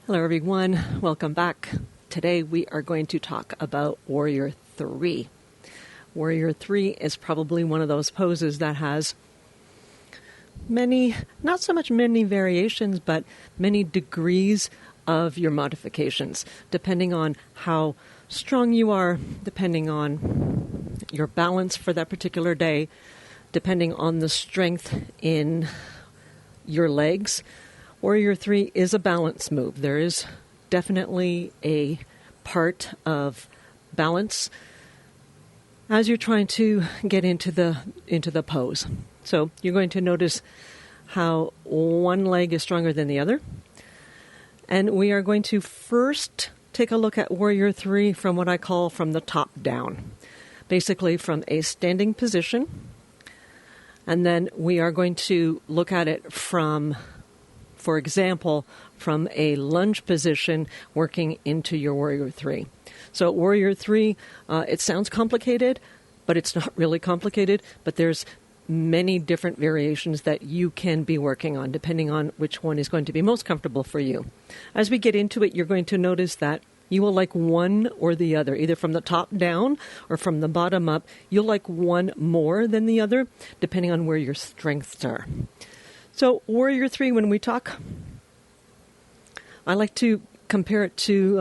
Hello, everyone. Welcome back. Today we are going to talk about Warrior 3. Warrior 3 is probably one of those poses that has many, not so much many variations, but many degrees of your modifications, depending on how strong you are, depending on your balance for that particular day, depending on the strength in your legs. Warrior 3 is a balance move. There is definitely a part of balance as you're trying to get into the pose. So you're going to notice how one leg is stronger than the other. And we are going to first take a look at Warrior 3 from what I call from the top down. Basically from a standing position. And then we are going to look at it from, for example, from a lunge position working into your Warrior 3. So Warrior 3, it sounds complicated, but it's not really complicated. But there's many different variations that you can be working on, depending on which one is going to be most comfortable for you. As we get into it, you're going to notice that you will like one or the other, either from the top down or from the bottom up. You'll like one more than the other, depending on where your strengths are. So Warrior 3, when we talk, I like to compare it to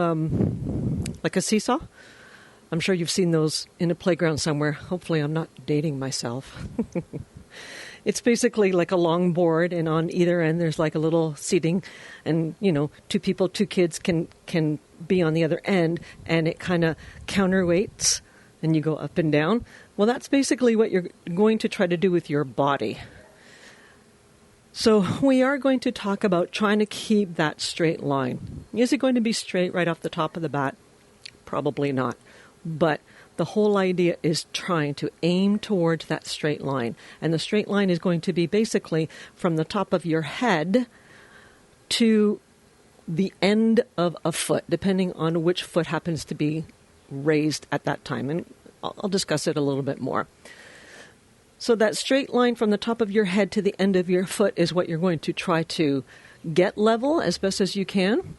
like a seesaw. I'm sure you've seen those in a playground somewhere. Hopefully I'm not dating myself. It's basically like a long board, and on either end there's like a little seating, and two people, two kids can be on the other end, and it kind of counterweights, and you go up and down. Well, that's basically what you're going to try to do with your body. So we are going to talk about trying to keep that straight line. Is it going to be straight right off the top of the bat? Probably not. But the whole idea is trying to aim towards that straight line. And the straight line is going to be basically from the top of your head to the end of a foot, depending on which foot happens to be raised at that time. And I'll discuss it a little bit more. So that straight line from the top of your head to the end of your foot is what you're going to try to get level as best as you can.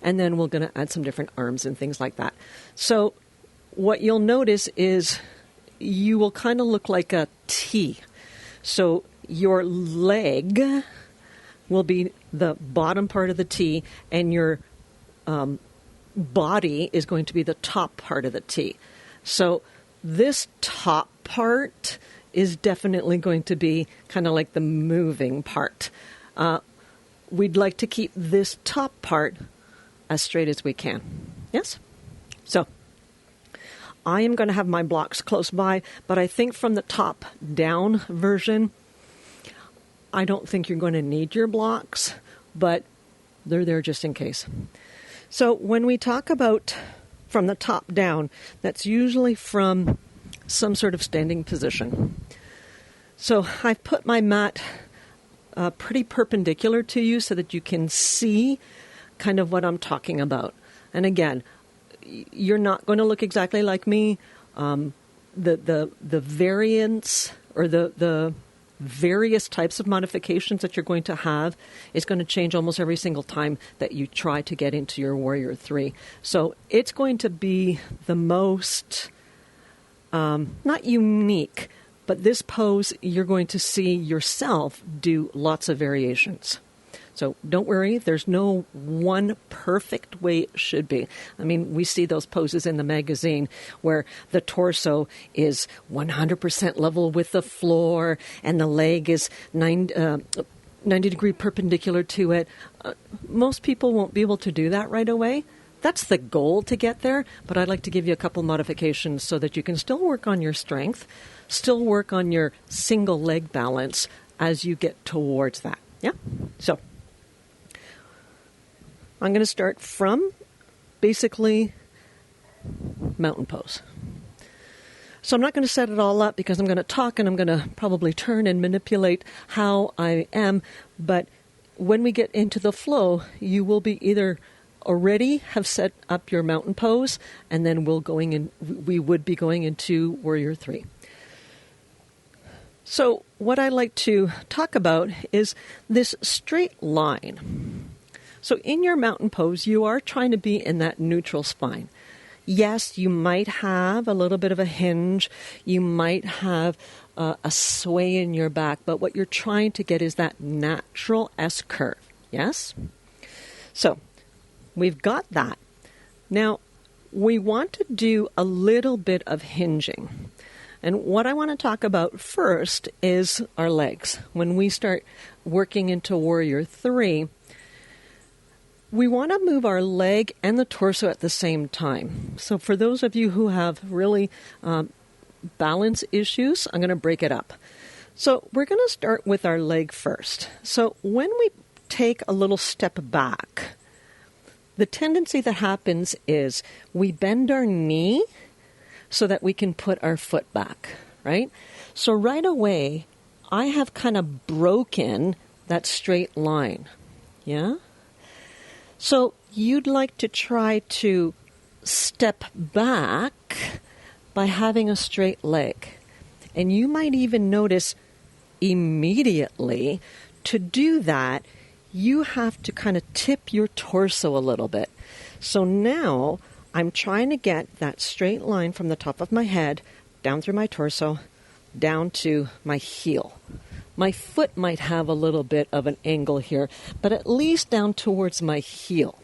And then we're going to add some different arms and things like that. So what you'll notice is you will kind of look like a T. So your leg will be the bottom part of the T, and your body is going to be the top part of the T. So this top part is definitely going to be kind of like the moving part. We'd like to keep this top part as straight as we can. Yes? So I am going to have my blocks close by, but I think from the top down version, I don't think you're going to need your blocks, but they're there just in case. So when we talk about from the top down, that's usually from some sort of standing position. So I've put my mat pretty perpendicular to you so that you can see kind of what I'm talking about. And again, you're not going to look exactly like me. The variance or the various types of modifications that you're going to have is going to change almost every single time that you try to get into your Warrior 3. So it's going to be the most, not unique, but this pose you're going to see yourself do lots of variations. So don't worry, there's no one perfect way it should be. I mean, we see those poses in the magazine where the torso is 100% level with the floor and the leg is 90-degree perpendicular to it. Most people won't be able to do that right away. That's the goal to get there, but I'd like to give you a couple modifications so that you can still work on your strength, still work on your single leg balance as you get towards that. Yeah? So I'm going to start from basically mountain pose. So I'm not going to set it all up because I'm going to talk and I'm going to probably turn and manipulate how I am. But when we get into the flow, you will be either already have set up your mountain pose, and then we would be going into Warrior 3. So what I like to talk about is this straight line. So in your mountain pose, you are trying to be in that neutral spine. Yes, you might have a little bit of a hinge. You might have a sway in your back, but what you're trying to get is that natural S curve. Yes? So we've got that. Now, we want to do a little bit of hinging. And what I want to talk about first is our legs. When we start working into Warrior 3, we want to move our leg and the torso at the same time. So for those of you who have really balance issues, I'm going to break it up. So we're going to start with our leg first. So when we take a little step back, the tendency that happens is we bend our knee so that we can put our foot back, right? So right away, I have kind of broken that straight line, yeah? So you'd like to try to step back by having a straight leg. And you might even notice immediately to do that, you have to kind of tip your torso a little bit. So now I'm trying to get that straight line from the top of my head down through my torso, down to my heel. My foot might have a little bit of an angle here, but at least down towards my heel.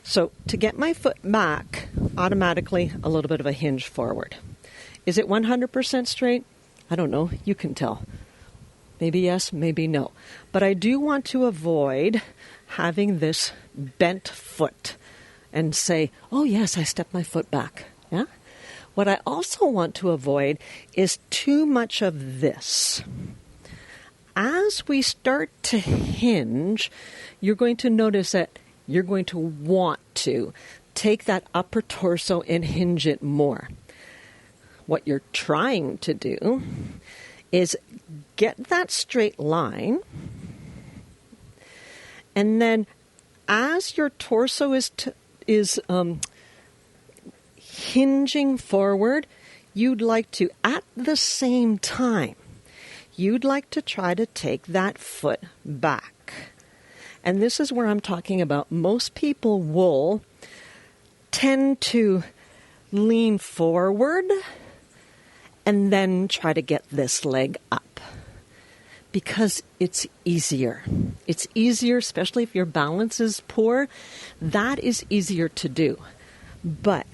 So to get my foot back, automatically a little bit of a hinge forward. Is it 100% straight? I don't know. You can tell. Maybe yes, maybe no. But I do want to avoid having this bent foot and say, oh yes, I stepped my foot back. Yeah. What I also want to avoid is too much of this. As we start to hinge, you're going to notice that you're going to want to take that upper torso and hinge it more. What you're trying to do is get that straight line, and then as your torso is hinging forward, you'd like to, at the same time, you'd like to try to take that foot back. And this is where I'm talking about most people will tend to lean forward and then try to get this leg up because it's easier. It's easier, especially if your balance is poor. That is easier to do. But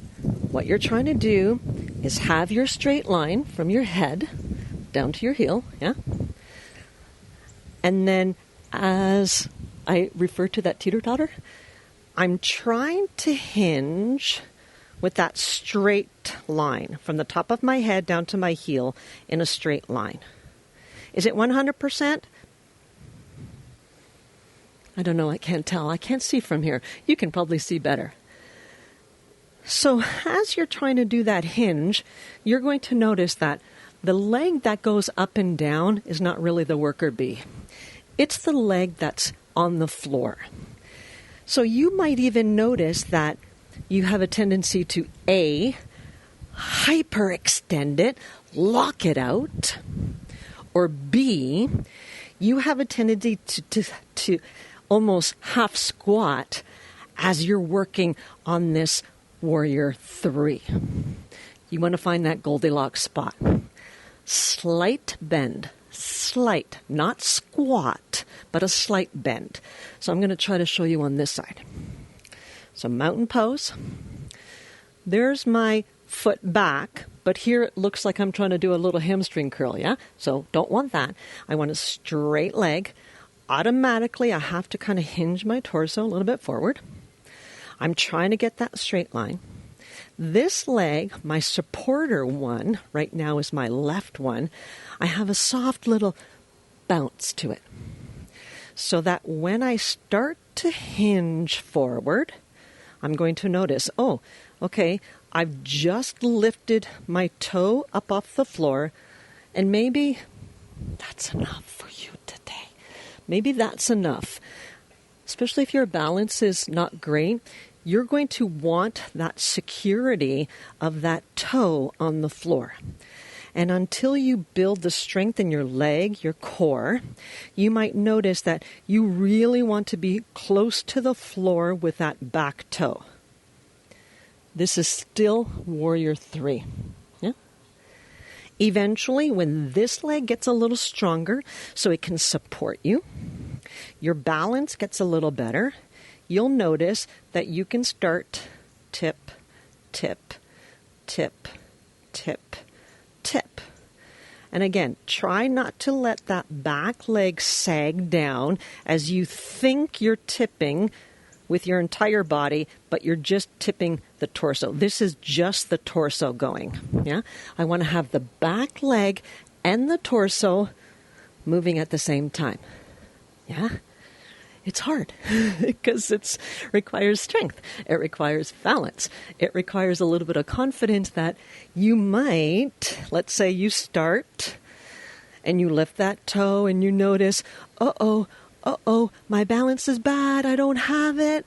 what you're trying to do is have your straight line from your head down to your heel, yeah? And then as I refer to that teeter-totter, I'm trying to hinge with that straight line from the top of my head down to my heel in a straight line. Is it 100%? I don't know. I can't tell. I can't see from here. You can probably see better. So as you're trying to do that hinge, you're going to notice that the leg that goes up and down is not really the worker bee. It's the leg that's on the floor. So you might even notice that you have a tendency to A, hyperextend it, lock it out, or B, you have a tendency to almost half squat as you're working on this Warrior 3. You want to find that Goldilocks spot. Slight bend. Slight, not squat, but a slight bend. So I'm going to try to show you on this side. So mountain pose. There's my foot back, but here it looks like I'm trying to do a little hamstring curl, yeah? So don't want that. I want a straight leg. Automatically, I have to kind of hinge my torso a little bit forward. I'm trying to get that straight line. This leg, my supporter one, right now is my left one, I have a soft little bounce to it. So that when I start to hinge forward, I'm going to notice, oh, okay, I've just lifted my toe up off the floor, and maybe that's enough for you today. Maybe that's enough. Especially if your balance is not great, you're going to want that security of that toe on the floor. And until you build the strength in your leg, your core, you might notice that you really want to be close to the floor with that back toe. This is still Warrior 3. Yeah? Eventually, when this leg gets a little stronger so it can support you, your balance gets a little better, you'll notice that you can start tip, tip, tip, tip, tip. And again, try not to let that back leg sag down as you think you're tipping with your entire body, but you're just tipping the torso. This is just the torso going. Yeah? I want to have the back leg and the torso moving at the same time. Yeah? It's hard because it requires strength. It requires balance. It requires a little bit of confidence that you might, let's say you start and you lift that toe and you notice, uh-oh, my balance is bad. I don't have it.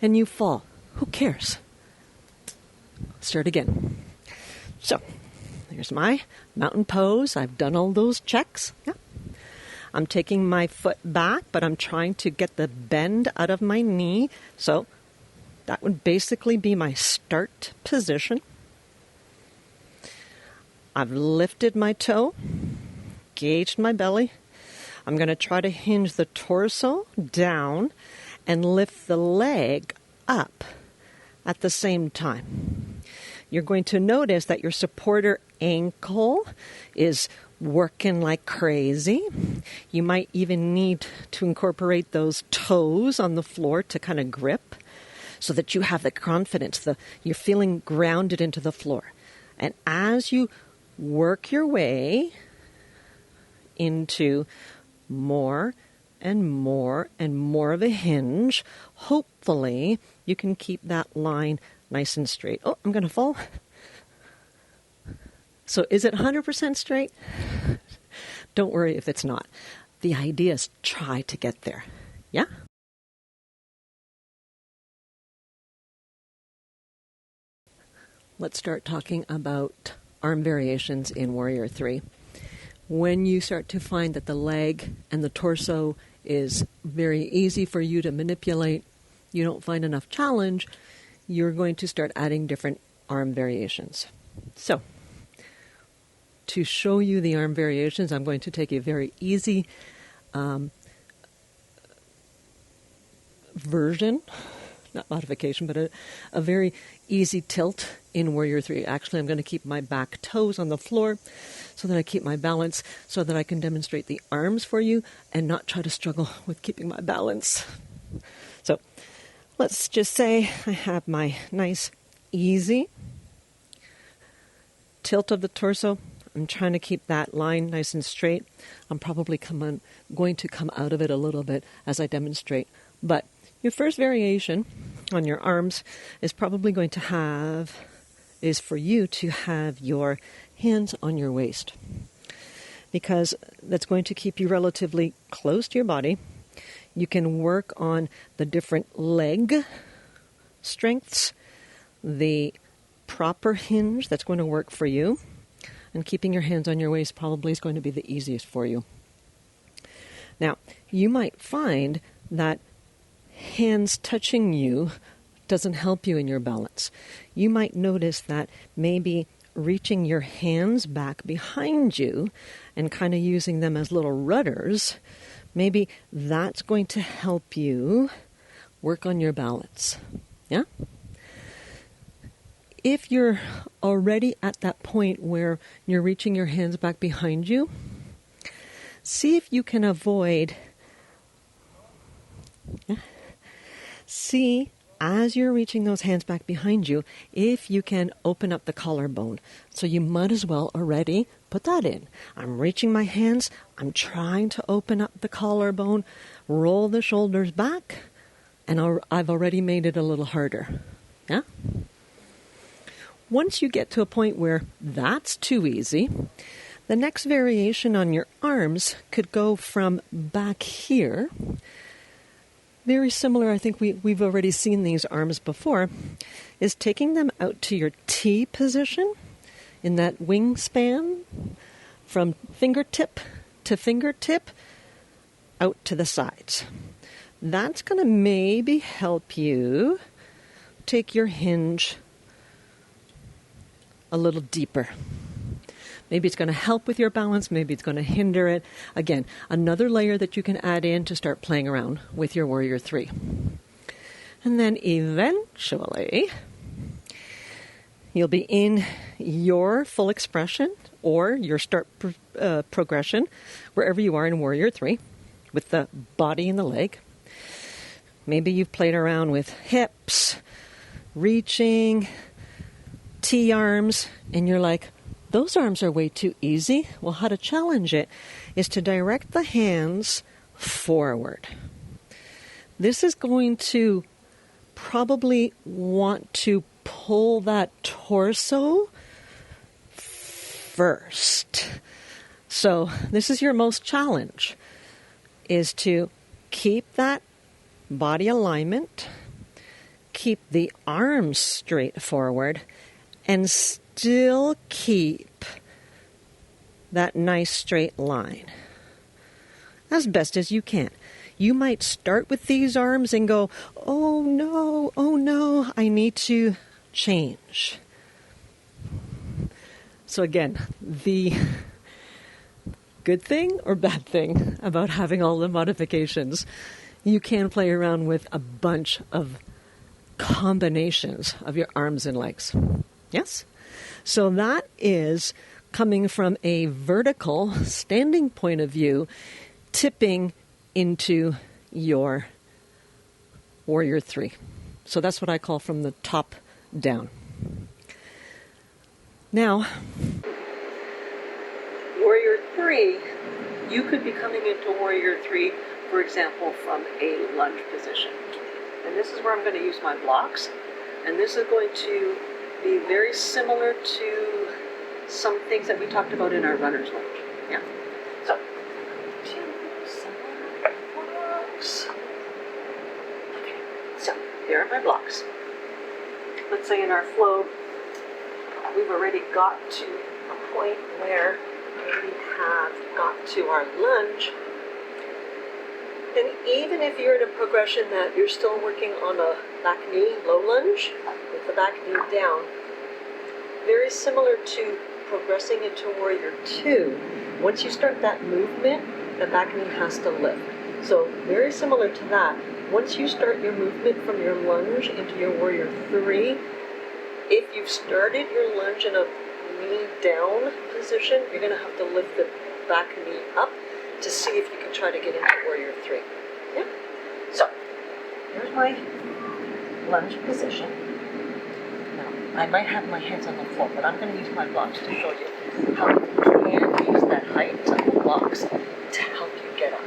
And you fall. Who cares? Start again. So, there's my mountain pose. I've done all those checks. Yeah. I'm taking my foot back, but I'm trying to get the bend out of my knee. So that would basically be my start position. I've lifted my toe, gauged my belly. I'm going to try to hinge the torso down and lift the leg up at the same time. You're going to notice that your supporter ankle is working like crazy. You might even need to incorporate those toes on the floor to kind of grip so that you have the confidence, you're feeling grounded into the floor. And as you work your way into more and more and more of a hinge, hopefully you can keep that line nice and straight. Oh, I'm going to fall. So is it 100% straight? Don't worry if it's not. The idea is try to get there. Yeah? Let's start talking about arm variations in Warrior 3. When you start to find that the leg and the torso is very easy for you to manipulate, you don't find enough challenge, you're going to start adding different arm variations. So, to show you the arm variations, I'm going to take a very easy version, not modification, but a very easy tilt in Warrior 3. Actually, I'm going to keep my back toes on the floor so that I keep my balance, so that I can demonstrate the arms for you and not try to struggle with keeping my balance. So let's just say I have my nice, easy tilt of the torso. I'm trying to keep that line nice and straight. I'm probably going to come out of it a little bit as I demonstrate. But your first variation on your arms is probably going to is for you to have your hands on your waist, because that's going to keep you relatively close to your body. You can work on the different leg strengths, the proper hinge that's going to work for you. And keeping your hands on your waist probably is going to be the easiest for you. Now, you might find that hands touching you doesn't help you in your balance. You might notice that maybe reaching your hands back behind you and kind of using them as little rudders, maybe that's going to help you work on your balance. Yeah? If you're already at that point where you're reaching your hands back behind you, see if you can avoid, see as you're reaching those hands back behind you, if you can open up the collarbone. So you might as well already put that in. I'm reaching my hands, I'm trying to open up the collarbone, roll the shoulders back, and I've already made it a little harder. Yeah? Once you get to a point where that's too easy, the next variation on your arms could go from back here. Very similar, I think we've already seen these arms before, is taking them out to your T position. in that wingspan from fingertip to fingertip out to the sides. That's going to maybe help you take your hinge a little deeper. Maybe it's going to help with your balance. Maybe it's going to hinder it. Again, another layer that you can add in to start playing around with your Warrior 3. And then eventually, you'll be in your full expression or your start progression, wherever you are in Warrior 3, with the body and the leg. Maybe you've played around with hips, reaching, T-arms, and you're like, those arms are way too easy. Well, how to challenge it is to direct the hands forward. This is going to probably want to pull that torso first. So this is your most challenge, is to keep that body alignment, keep the arms straight forward, and still keep that nice straight line as best as you can. You might start with these arms and go, oh no, I need to change. So again, the good thing or bad thing about having all the modifications, you can play around with a bunch of combinations of your arms and legs. Yes? So that is coming from a vertical standing point of view, tipping into your Warrior 3. So that's what I call from the top down. Now, Warrior 3, you could be coming into Warrior 3, for example, from a lunge position. And this is where I'm going to use my blocks. And this is going to be very similar to some things that we talked about in our runner's lunge. Yeah. So, two similar blocks. Okay, so there are my blocks. Let's say in our flow, we've already got to a point where we have got to our lunge. And even if you're in a progression that you're still working on a back knee low lunge with the back knee down, very similar to progressing into Warrior 2, once you start that movement, the back knee has to lift. So very similar to that, once you start your movement from your lunge into your Warrior 3, if you've started your lunge in a knee down position, you're going to have to lift the back knee up to see if you can try to get into Warrior 3. Yeah? So, here's my lunge position. Now, I might have my hands on the floor, but I'm going to use my blocks to show you how you can use that height of the blocks to help you get up.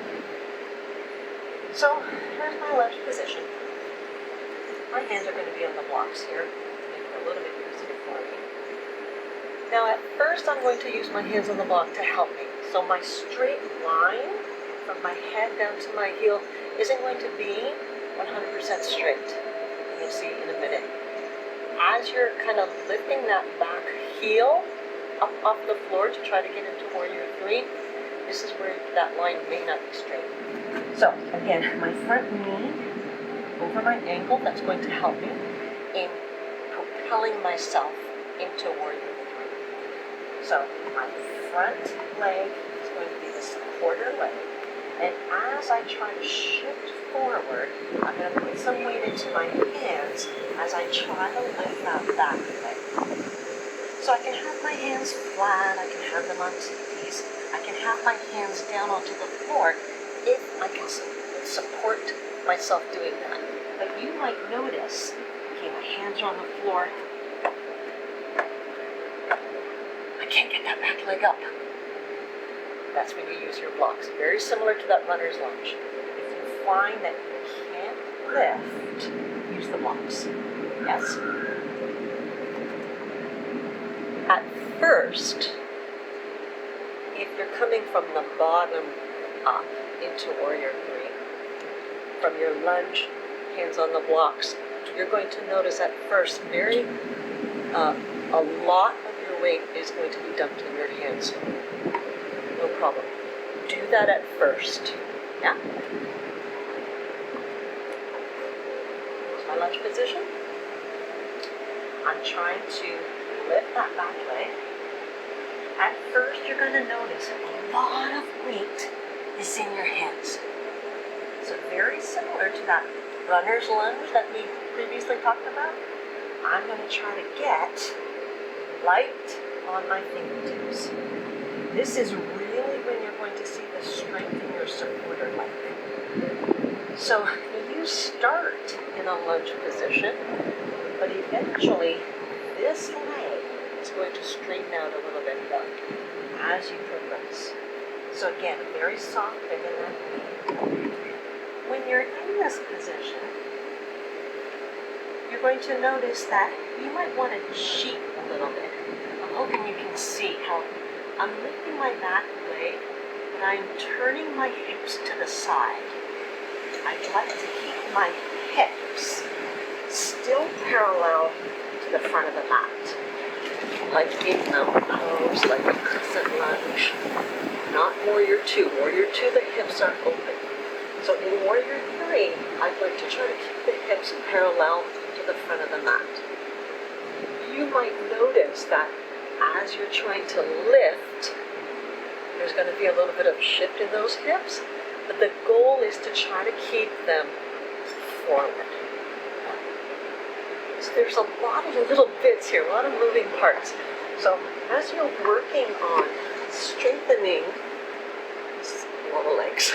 So, here's my lunge position. My hands are going to be on the blocks here to make it a little bit easier for me. Now, at first, I'm going to use my hands on the block to help me. So my straight line from my head down to my heel isn't going to be 100% straight. You'll see in a minute. As you're kind of lifting that back heel up off the floor to try to get into Warrior 3, this is where that line may not be straight. So again, my front knee over my ankle, that's going to help me in propelling myself into Warrior 3. So my front leg is going to be this quarter leg, and as I try to shift forward, I'm going to put some weight into my hands as I try to lift that back leg. So I can have my hands flat, I can have them on TPs, I can have my hands down onto the floor if I can support myself doing that. But you might notice, okay, my hands are on the floor, I can't get that back leg up. That's when you use your blocks. Very similar to that runner's lunge. If you find that you can't lift, use the blocks. Yes? At first, if you're coming from the bottom up into Warrior 3, from your lunge, hands on the blocks, you're going to notice at first a lot of your your weight is going to be dumped in your hands. No problem. Do that at first. Yeah? Here's my lunge position. I'm trying to lift that back leg. At first, you're going to notice a lot of weight is in your hands. So very similar to that runner's lunge that we previously talked about. I'm going to try to get light on my fingertips. This is really when you're going to see the strength in your supporter leg. So you start in a lunge position, but eventually this leg is going to straighten out a little bit more as you progress. So again, very soft bend in that knee. When you're in this position, you're going to notice that you might want to cheat a little bit. I'm hoping you can see how I'm lifting my back leg, but I'm turning my hips to the side. I'd like to keep my hips still parallel to the front of the mat. Like in mountain pose, like a crescent lunge. Not Warrior 2. Warrior 2, the hips are open. So in Warrior 3, I'd like to try to keep the hips parallel to the front of the mat. You might notice that as you're trying to lift, there's going to be a little bit of shift in those hips, but the goal is to try to keep them forward. So there's a lot of little bits here, a lot of moving parts. So as you're working on strengthening lower legs,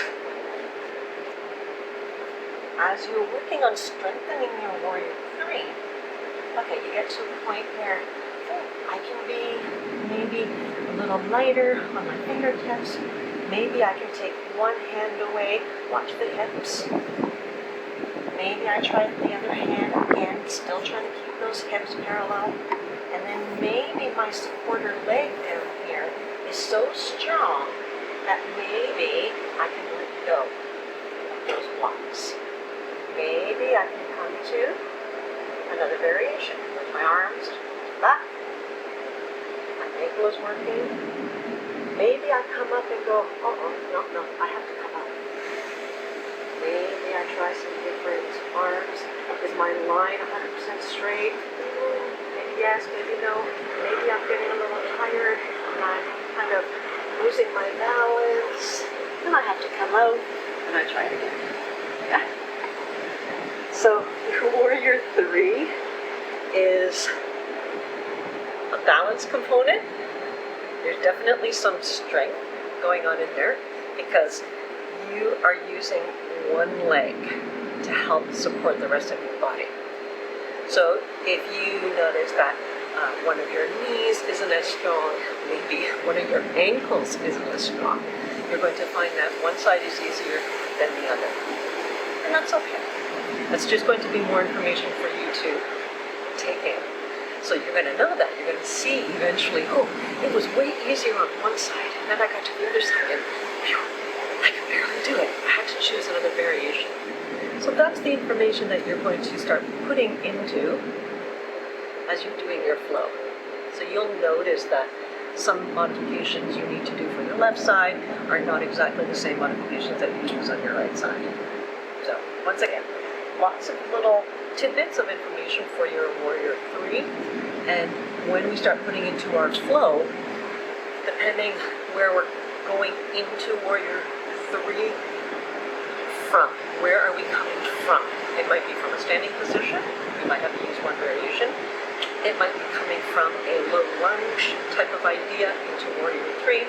as you're working on strengthening your Warrior 3, okay, you get to a point where I can be maybe a little lighter on my fingertips. Maybe I can take one hand away, watch the hips. Maybe I try the other hand again, still trying to keep those hips parallel. And then maybe my supporter leg down here is so strong that maybe I can let go of those blocks. Maybe I can come to another variation with my arms back. My ankle is working. Maybe I come up and go, no, I have to come up. Maybe I try some different arms. Is my line 100% straight? Maybe yes, maybe no. Maybe I'm getting a little tired and I'm kind of losing my balance. Then I have to come out and I try it again. Yeah. So Warrior 3 is a balance component. There's definitely some strength going on in there because you are using one leg to help support the rest of your body. So if you notice that one of your knees isn't as strong, maybe one of your ankles isn't as strong, you're going to find that one side is easier than the other. And that's okay. That's just going to be more information for you to take in. So you're going to know that. You're going to see eventually, it was way easier on one side, and then I got to the other side, and phew, I could barely do it. I had to choose another variation. So that's the information that you're going to start putting into as you're doing your flow. So you'll notice that some modifications you need to do for your left side are not exactly the same modifications that you use on your right side. So once again, lots of little tidbits of information for your Warrior 3, and when we start putting into our flow, depending where we're going into Warrior 3 from, where are we coming from? It might be from a standing position, we might have to use one variation. It might be coming from a low lunge type of idea into Warrior 3,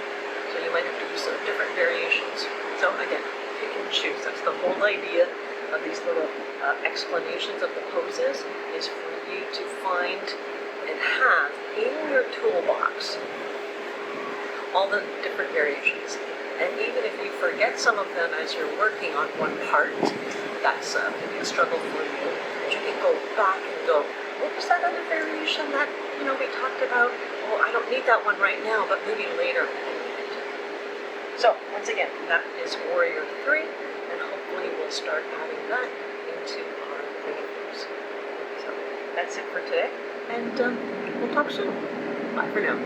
so you might have to use some different variations. So again, pick and choose. That's the whole idea of these little explanations of the poses, is for you to find and have in your toolbox all the different variations. And even if you forget some of them as you're working on one part, that's maybe a struggle for you, but you can go back and go, what was that other variation that we talked about? Oh, I don't need that one right now, but maybe later I need it. So once again, that is Warrior 3. And hopefully we'll start adding that into our videos. So that's it for today, and we'll talk soon. Bye for now.